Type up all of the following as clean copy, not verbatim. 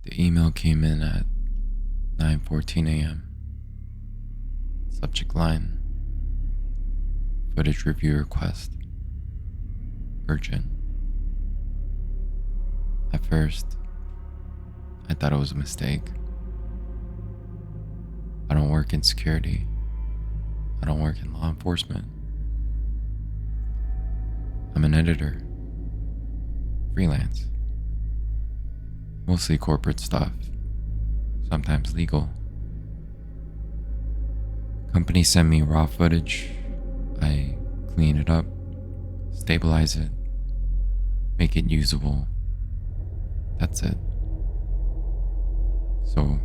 The email came in at 9:14 a.m. Subject line: footage review request. Urgent. At first, I thought it was a mistake. I don't work in security. I don't work in law enforcement. I'm an editor. Freelance. Mostly corporate stuff. Sometimes legal. Company sent me raw footage. I clean it up, stabilize it, make it usable. That's it. So,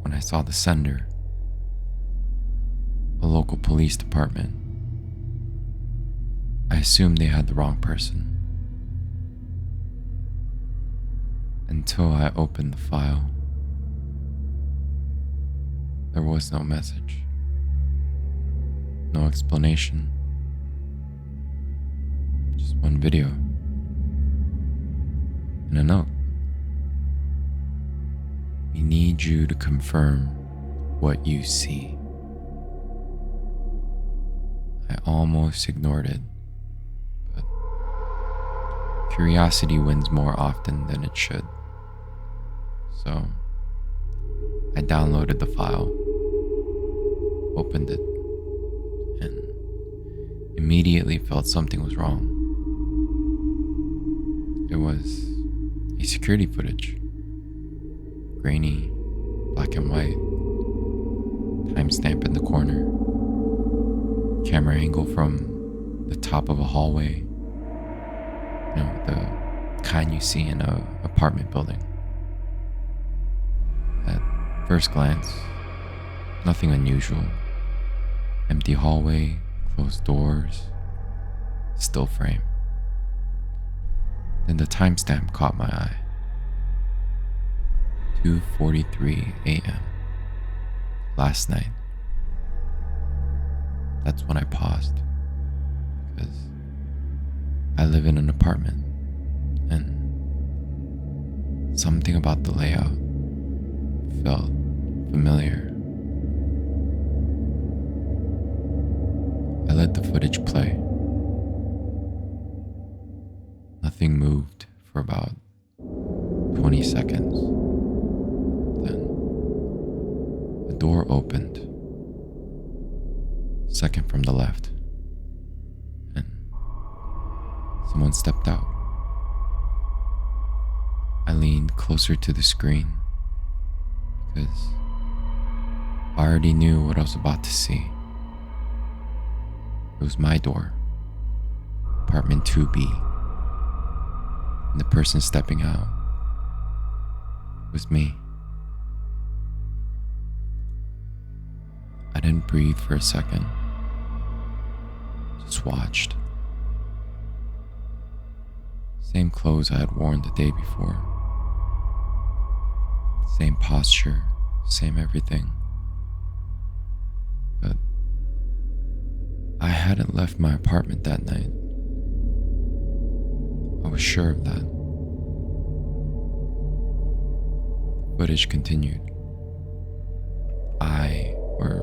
when I saw the sender, a local police department, I assumed they had the wrong person. Until I opened the file, there was no message, no explanation, just one video and a note. We need you to confirm what you see. I almost ignored it, but curiosity wins more often than it should. So I downloaded the file, opened it, and immediately felt something was wrong. It was a security footage. Grainy, black and white, timestamp in the corner, camera angle from the top of a hallway, the kind you see in an apartment building. At first glance, nothing unusual. Empty hallway, closed doors, still frame. Then the timestamp caught my eye. 2:43 a.m. last night. That's when I paused, because I live in an apartment, and something about the layout felt familiar. I let the footage play. Nothing moved for about 20 seconds. Then the door opened, second from the left, and someone stepped out. I leaned closer to the screen because I already knew what I was about to see. It was my door, apartment 2B, and the person stepping out was me. I didn't breathe for a second, just watched. Same clothes I had worn the day before, same posture, same everything. But I hadn't left my apartment that night. I was sure of that. Footage continued. I, or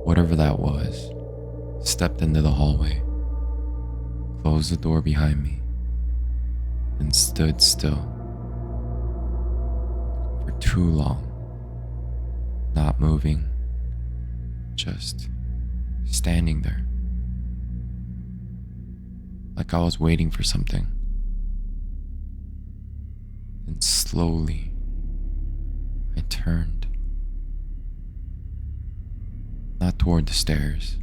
whatever that was, stepped into the hallway, closed the door behind me, and stood still for too long, not moving, just standing there, like I was waiting for something. Then slowly, I turned, not toward the stairs,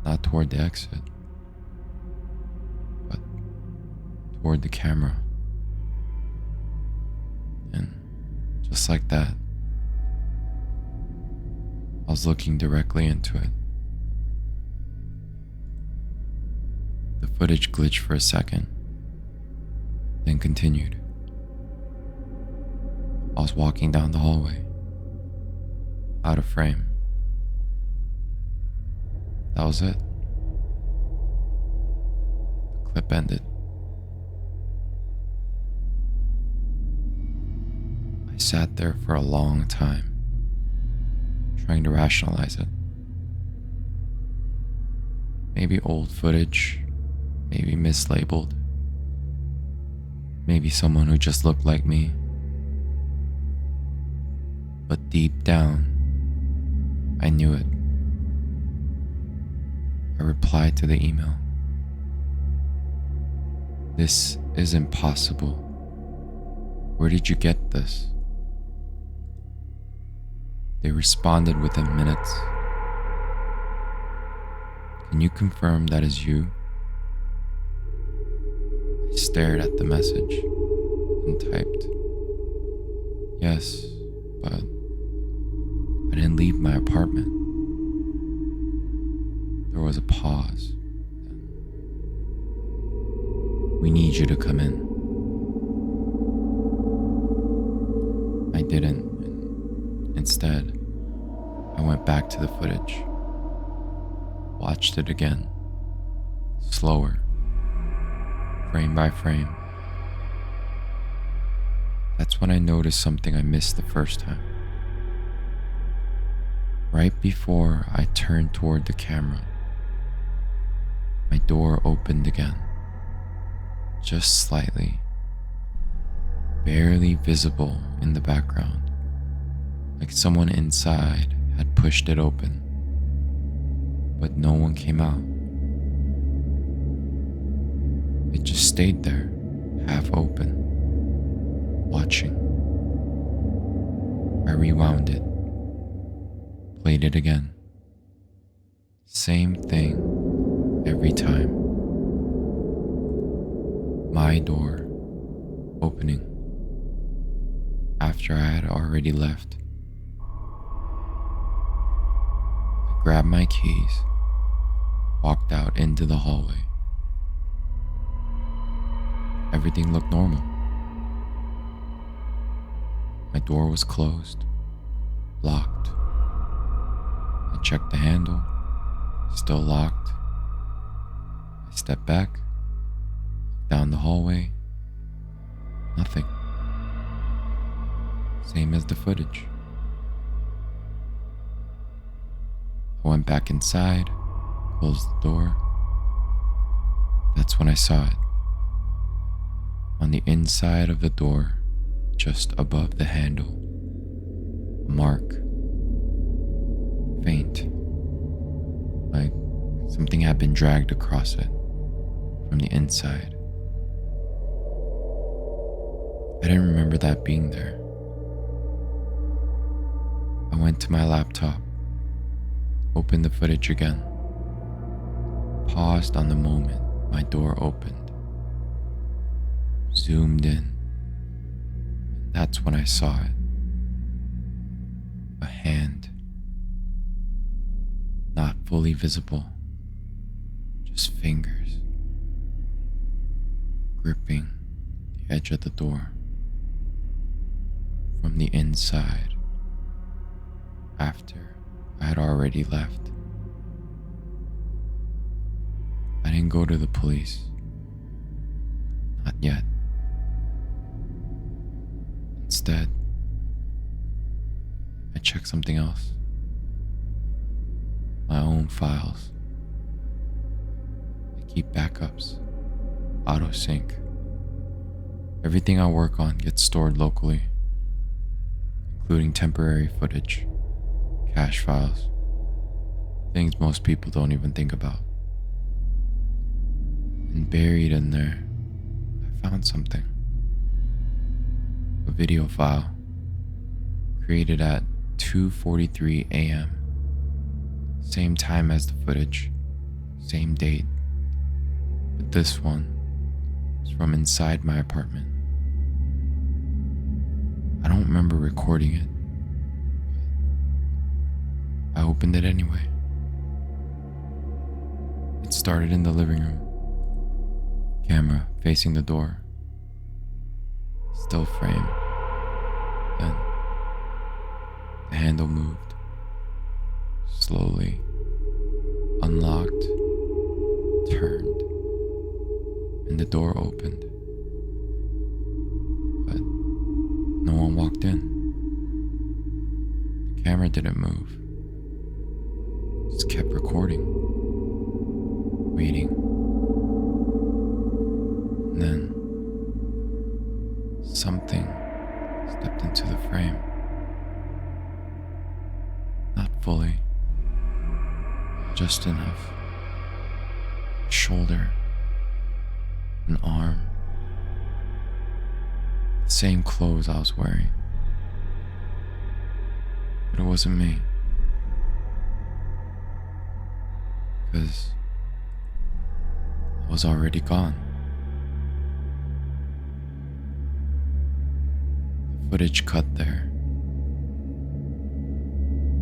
not toward the exit, but toward the camera. And just like that, I was looking directly into it. The footage glitched for a second, then continued. I was walking down the hallway, out of frame. That was it. The clip ended. sat there for a long time, trying to rationalize it. Maybe old footage, maybe mislabeled, maybe someone who just looked like me. But deep down, I knew it. I replied to the email. This is impossible. Where did you get this? They responded within minutes. Can you confirm that is you? I stared at the message and typed, yes, but I didn't leave my apartment. There was a pause. We need you to come in. I didn't. Instead, I went back to the footage, watched it again, slower, frame by frame. That's when I noticed something I missed the first time. Right before I turned toward the camera, my door opened again, just slightly, barely visible in the background, like someone inside had pushed it open, but no one came out. It just stayed there, half open, watching. I rewound it, played it again. Same thing every time. My door opening after I had already left. I grabbed my keys, walked out into the hallway. Everything looked normal. My door was closed, locked. I checked the handle, still locked. I stepped back, down the hallway, nothing. Same as the footage. I went back inside, closed the door. That's when I saw it. On the inside of the door, just above the handle, a mark. Faint, like something had been dragged across it from the inside. I didn't remember that being there. I went to my laptop, opened the footage again, paused on the moment my door opened, zoomed in. That's when I saw it. A hand. Not fully visible, just fingers gripping the edge of the door from the inside after I had already left. I didn't go to the police. Not yet. Instead, I checked something else. My own files. I keep backups, auto sync. Everything I work on gets stored locally, including temporary footage, cache files, things most people don't even think about. And buried in there, I found something. A video file created at 2:43 a.m. Same time as the footage, same date. But this one is from inside my apartment. I don't remember recording it. I opened it anyway. It started in the living room. Camera facing the door. Still frame. Then the handle moved. Slowly unlocked, turned, and the door opened. But no one walked in. camera didn't move. Just kept recording, waiting. And then something stepped into the frame. Not fully, just enough. A shoulder, an arm, the same clothes I was wearing. But it wasn't me. Because I was already gone. The footage cut there.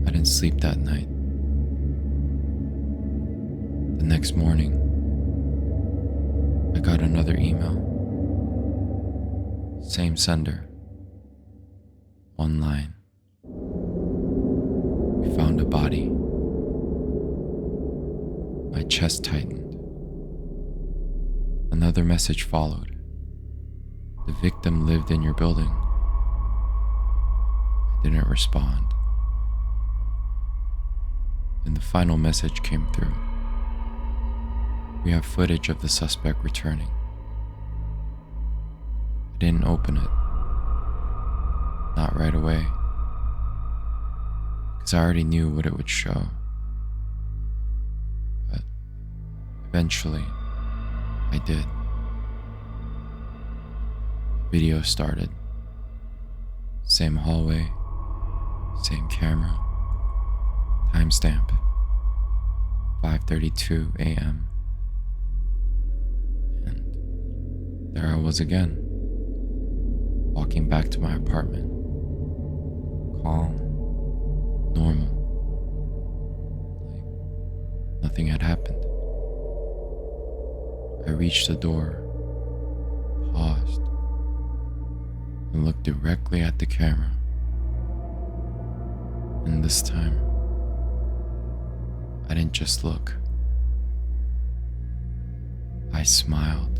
I didn't sleep that night. The next morning, I got another email. Same sender. One line. We found a body. My chest tightened. Another message followed. The victim lived in your building. I didn't respond. Then the final message came through. We have footage of the suspect returning. I didn't open it. Not right away. Because I already knew what it would show. But eventually, I did. The video started. Same hallway, same camera, timestamp, 5:32 a.m. And there I was again, walking back to my apartment. Calm, normal, like nothing had happened. I reached the door, paused, and looked directly at the camera. And this time, I didn't just look. I smiled.